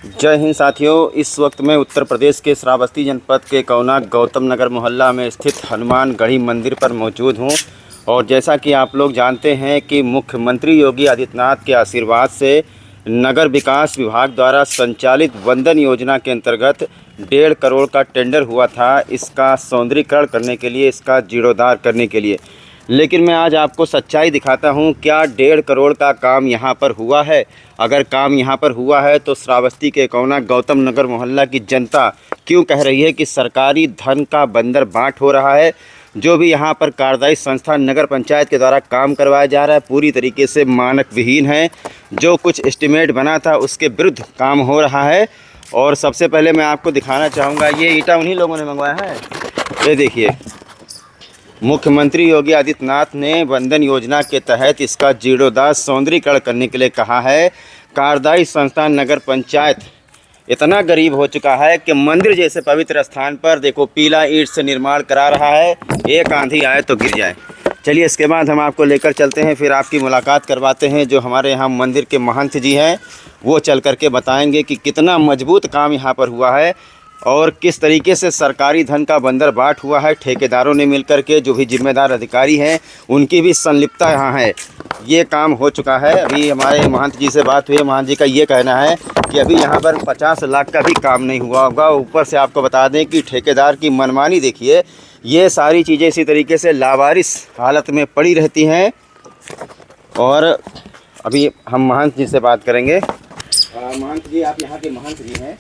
जय हिंद साथियों। इस वक्त मैं उत्तर प्रदेश के श्रावस्ती जनपद के कौना गौतम नगर मोहल्ला में स्थित हनुमान गढ़ी मंदिर पर मौजूद हूं। और जैसा कि आप लोग जानते हैं कि मुख्यमंत्री योगी आदित्यनाथ के आशीर्वाद से नगर विकास विभाग द्वारा संचालित वंदन योजना के अंतर्गत 1.5 करोड़ का टेंडर हुआ था इसका सौंदर्यीकरण करने के लिए, इसका जीर्णोद्धार करने के लिए। लेकिन मैं आज आपको सच्चाई दिखाता हूं, क्या 1.5 करोड़ का काम यहां पर हुआ है। अगर काम यहां पर हुआ है तो श्रावस्ती के कौना गौतम नगर मोहल्ला की जनता क्यों कह रही है कि सरकारी धन का बंदर बाट हो रहा है। जो भी यहां पर कार्यदायी संस्था नगर पंचायत के द्वारा काम करवाया जा रहा है पूरी तरीके से मानक विहीन है। जो कुछ एस्टिमेट बना था उसके विरुद्ध काम हो रहा है। और सबसे पहले मैं आपको दिखाना चाहूँगा, ये ईंटा उन्हीं लोगों ने मंगवाया है। ये देखिए, मुख्यमंत्री योगी आदित्यनाथ ने वंदन योजना के तहत इसका जीर्णोद्धार सौंदर्यीकरण करने के लिए कहा है। कार्यदायी संस्था नगर पंचायत इतना गरीब हो चुका है कि मंदिर जैसे पवित्र स्थान पर देखो पीला ईंट से निर्माण करा रहा है, एक आंधी आए तो गिर जाए। चलिए इसके बाद हम आपको लेकर चलते हैं, फिर आपकी मुलाकात करवाते हैं जो हमारे यहाँ मंदिर के महंत जी हैं। वो चल करके बताएंगे कि कितना मजबूत काम यहाँ पर हुआ है और किस तरीके से सरकारी धन का बंदर बाट हुआ है। ठेकेदारों ने मिलकर के, जो भी जिम्मेदार अधिकारी हैं उनकी भी संलिप्तता यहाँ है। ये काम हो चुका है। अभी हमारे महंत जी से बात हुई, महंत जी का ये कहना है कि अभी यहाँ पर 50 लाख का भी काम नहीं हुआ होगा। ऊपर से आपको बता दें कि ठेकेदार की मनमानी देखिए, ये सारी चीज़ें इसी तरीके से लावारिस हालत में पड़ी रहती हैं। और अभी हम महंत जी से बात करेंगे। महंत जी, आप यहाँ के महंत जी हैं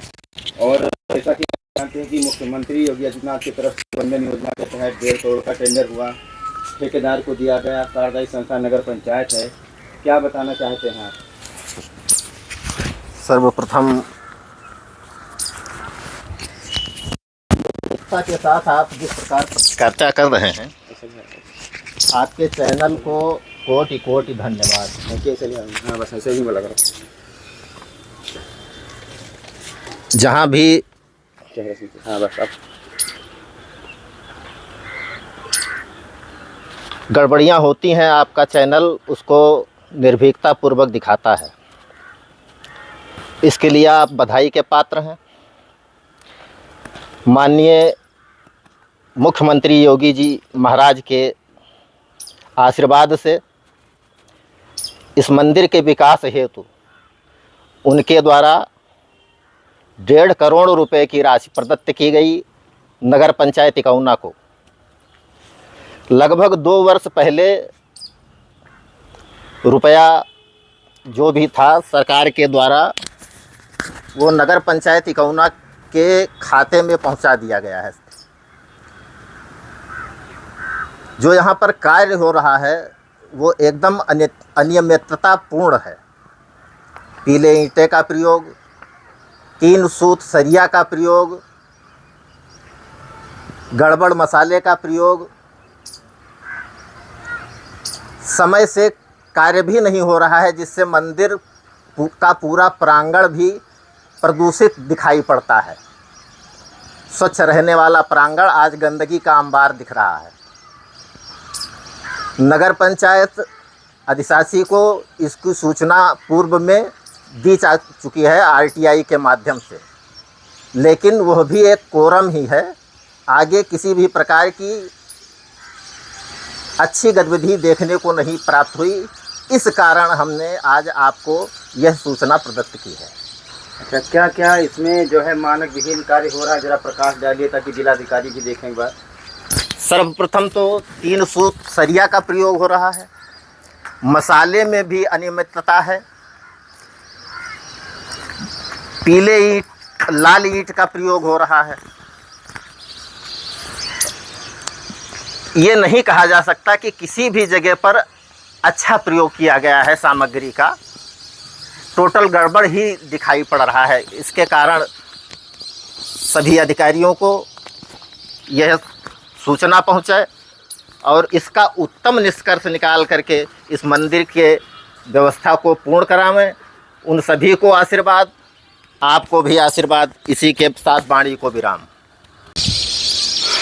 और जैसा कि जानते हैं कि मुख्यमंत्री योगी आदित्यनाथ की तरफ से वंदन योजना के तहत 1.5 करोड़ का टेंडर हुआ, ठेकेदार को दिया गया, कार्यदायी संस्था नगर पंचायत है। क्या बताना चाहते हैं आप? सर्वप्रथम के साथ आप जिस प्रकार चर्चा कर रहे हैं, आपके चैनल को कोटि कोटि धन्यवाद। हाँ, बस ऐसे ही बोला करो। जहाँ भी हाँ बस अब गड़बड़ियाँ होती हैं, आपका चैनल उसको निर्भीकता पूर्वक दिखाता है। इसके लिए आप बधाई के पात्र हैं। माननीय मुख्यमंत्री योगी जी महाराज के आशीर्वाद से इस मंदिर के विकास हेतु उनके द्वारा 1.5 करोड़ रुपए की राशि प्रदत्त की गई नगर पंचायत कौना को। लगभग 2 वर्ष पहले रुपया जो भी था सरकार के द्वारा वो नगर पंचायत कौना के खाते में पहुंचा दिया गया है। जो यहाँ पर कार्य हो रहा है वो एकदम अनियमिततापूर्ण है। पीले ईंटे का प्रयोग, 3 सूत सरिया का प्रयोग, गड़बड़ मसाले का प्रयोग, समय से कार्य भी नहीं हो रहा है, जिससे मंदिर का पूरा प्रांगण भी प्रदूषित दिखाई पड़ता है। स्वच्छ रहने वाला प्रांगण आज गंदगी का अंबार दिख रहा है। नगर पंचायत अधिशासी को इसकी सूचना पूर्व में दी जा चुकी है आरटीआई के माध्यम से, लेकिन वह भी एक कोरम ही है। आगे किसी भी प्रकार की अच्छी गतिविधि देखने को नहीं प्राप्त हुई। इस कारण हमने आज आपको यह सूचना प्रदत्त की है। अच्छा, क्या क्या इसमें जो है मानक विहीन कार्य हो रहा है, जरा प्रकाश डालिए ताकि जिलाधिकारी भी देखें एक बार। सर्वप्रथम तो 3 सूत सरिया का प्रयोग हो रहा है। मसाले में भी अनियमितता है। पीले ईंट, लाल ईंट का प्रयोग हो रहा है। ये नहीं कहा जा सकता कि किसी भी जगह पर अच्छा प्रयोग किया गया है सामग्री का। टोटल गड़बड़ ही दिखाई पड़ रहा है। इसके कारण सभी अधिकारियों को यह सूचना पहुंचे और इसका उत्तम निष्कर्ष निकाल करके इस मंदिर के व्यवस्था को पूर्ण करावें। उन सभी को आशीर्वाद, आपको भी आशीर्वाद। इसी के साथ वाणी को विराम।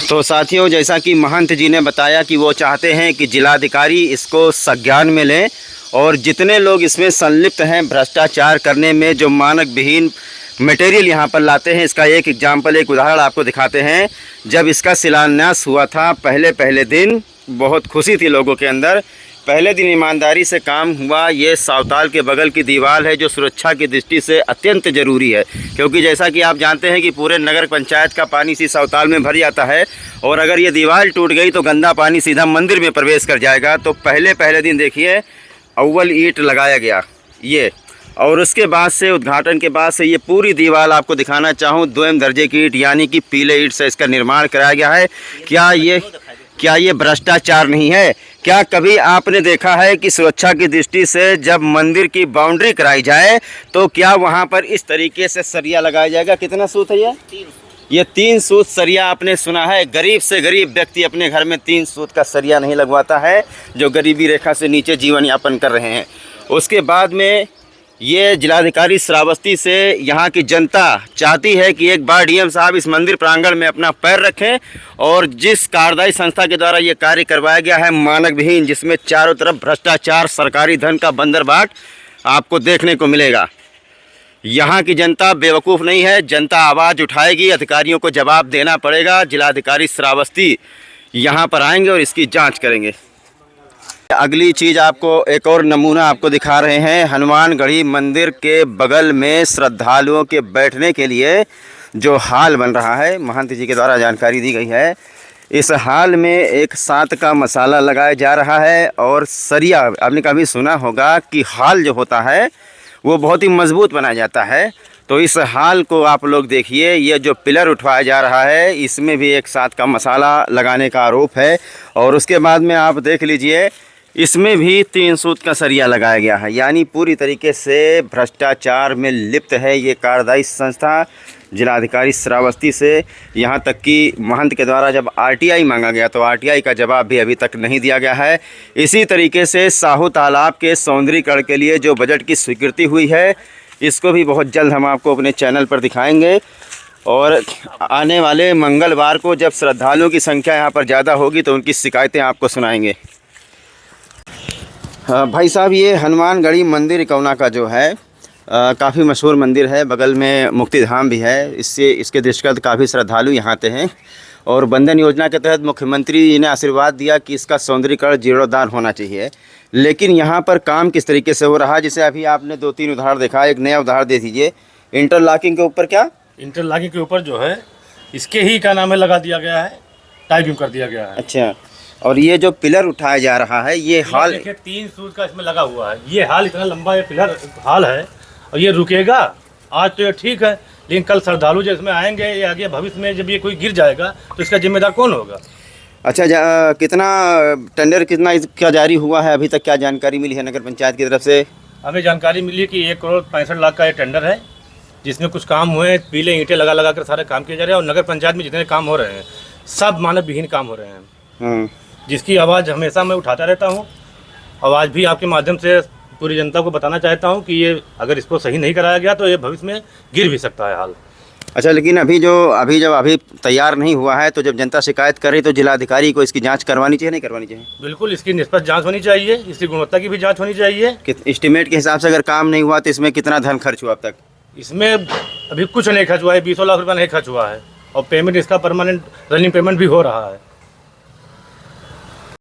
तो साथियों, जैसा कि महंत जी ने बताया कि वो चाहते हैं कि जिलाधिकारी इसको संज्ञान में लें और जितने लोग इसमें संलिप्त हैं भ्रष्टाचार करने में, जो मानक विहीन मटेरियल यहाँ पर लाते हैं। इसका एक एग्जाम्पल, एक उदाहरण आपको दिखाते हैं। जब इसका शिलान्यास हुआ था पहले दिन बहुत खुशी थी लोगों के अंदर। पहले दिन ईमानदारी से काम हुआ। ये सावताल के बगल की दीवार है जो सुरक्षा की दृष्टि से अत्यंत ज़रूरी है, क्योंकि जैसा कि आप जानते हैं कि पूरे नगर पंचायत का पानी इसी सावताल में भर जाता है और अगर ये दीवार टूट गई तो गंदा पानी सीधा मंदिर में प्रवेश कर जाएगा। तो पहले दिन देखिए अव्वल ईंट लगाया गया ये, और उसके बाद से उद्घाटन के बाद से ये पूरी दीवार आपको दिखाना चाहूँ, 2M दर्जे की ईंट यानी कि पीले ईंट से इसका निर्माण कराया गया है। क्या ये भ्रष्टाचार नहीं है? क्या कभी आपने देखा है कि सुरक्षा की दृष्टि से जब मंदिर की बाउंड्री कराई जाए तो क्या वहाँ पर इस तरीके से सरिया लगाया जाएगा? कितना सूत है ये 3 सूत सरिया आपने सुना है? गरीब से गरीब व्यक्ति अपने घर में 3 सूत का सरिया नहीं लगवाता है, जो गरीबी रेखा से नीचे जीवन यापन कर रहे हैं। उसके बाद में ये जिलाधिकारी श्रावस्ती से यहाँ की जनता चाहती है कि एक बार डीएम साहब इस मंदिर प्रांगण में अपना पैर रखें, और जिस कार्यदायी संस्था के द्वारा ये कार्य करवाया गया है मानक विहीन, जिसमें चारों तरफ भ्रष्टाचार, सरकारी धन का बंदरबाट आपको देखने को मिलेगा। यहाँ की जनता बेवकूफ़ नहीं है, जनता आवाज़ उठाएगी, अधिकारियों को जवाब देना पड़ेगा। जिलाधिकारी श्रावस्ती यहाँ पर आएंगे और इसकी जाँच करेंगे। अगली चीज़ आपको एक और नमूना आपको दिखा रहे हैं। हनुमानगढ़ी मंदिर के बगल में श्रद्धालुओं के बैठने के लिए जो हाल बन रहा है, महंत जी के द्वारा जानकारी दी गई है। इस हाल में एक सात का मसाला लगाया जा रहा है और सरिया, आपने कभी सुना होगा कि हाल जो होता है वो बहुत ही मजबूत बनाया जाता है। तो इस हाल को आप लोग देखिए, ये जो पिलर उठवाया जा रहा है इसमें भी एक सात का मसाला लगाने का आरोप है। और उसके बाद में आप देख लीजिए इसमें भी 3 सूत का सरिया लगाया गया है, यानी पूरी तरीके से भ्रष्टाचार में लिप्त है ये कार्यदायी संस्था। जिलाधिकारी श्रावस्ती से यहाँ तक कि महंत के द्वारा जब आरटीआई मांगा गया तो आरटीआई का जवाब भी अभी तक नहीं दिया गया है। इसी तरीके से साहू तालाब के सौंदर्यीकरण के लिए जो बजट की स्वीकृति हुई है, इसको भी बहुत जल्द हम आपको अपने चैनल पर दिखाएंगे। और आने वाले मंगलवार को जब श्रद्धालुओं की संख्या यहाँ पर ज़्यादा होगी तो उनकी शिकायतें आपको सुनाएंगे। भाई साहब, ये हनुमानगढ़ी मंदिर इकौना का जो है काफ़ी मशहूर मंदिर है, बगल में मुक्तिधाम भी है। इसके दृष्टिगत काफ़ी श्रद्धालु यहाँ आते हैं और बंधन योजना के तहत मुख्यमंत्री जी ने आशीर्वाद दिया कि इसका सौंदर्यीकरण जीर्णोद्धार होना चाहिए। लेकिन यहाँ पर काम किस तरीके से हो रहा है, जैसे अभी आपने 2-3 उदाहरण देखा, एक नया उदाहरण दे दीजिए। इंटरलॉकिंग के ऊपर क्या, इंटरलॉकिंग के ऊपर जो है इसके ही क्या नाम है लगा दिया गया है, टाइपिंग कर दिया गया है। अच्छा, और ये जो पिलर उठाया जा रहा है ये हाल देखिए 3 सूत का इसमें लगा हुआ है। ये हाल इतना लंबा ये पिलर हाल है और ये रुकेगा। आज तो ये ठीक है, लेकिन कल श्रद्धालु जो इसमें आएंगे या आगे भविष्य में जब ये कोई गिर जाएगा तो इसका जिम्मेदार कौन होगा? अच्छा, कितना टेंडर कितना इसका जारी हुआ है अभी तक, क्या जानकारी मिली है नगर पंचायत की तरफ से? हमें जानकारी मिली कि 1,65,00,000 का ये टेंडर है, जिसमें कुछ काम हुए, पीले ईंटें लगा कर सारे काम किए जा रहे हैं। और नगर पंचायत में जितने काम हो रहे हैं सब मानव विहीन काम हो रहे हैं, जिसकी आवाज़ हमेशा मैं उठाता रहता हूँ। आवाज़ भी आपके माध्यम से पूरी जनता को बताना चाहता हूँ कि ये अगर इसको सही नहीं कराया गया तो ये भविष्य में गिर भी सकता है हाल। अच्छा, लेकिन अभी तैयार नहीं हुआ है तो जब जनता शिकायत कर रही तो जिलाधिकारी को इसकी जांच करवानी चाहिए, नहीं करवानी चाहिए? बिल्कुल, इसकी निष्पक्ष जांच होनी चाहिए, इसकी गुणवत्ता की भी जांच होनी चाहिए। एस्टिमेट के हिसाब से अगर काम नहीं हुआ तो इसमें कितना धन खर्च हुआ अब तक? इसमें अभी कुछ नहीं खर्च हुआ है, 20 लाख रुपये नहीं खर्च हुआ है और पेमेंट इसका परमानेंट रनिंग पेमेंट भी हो रहा है।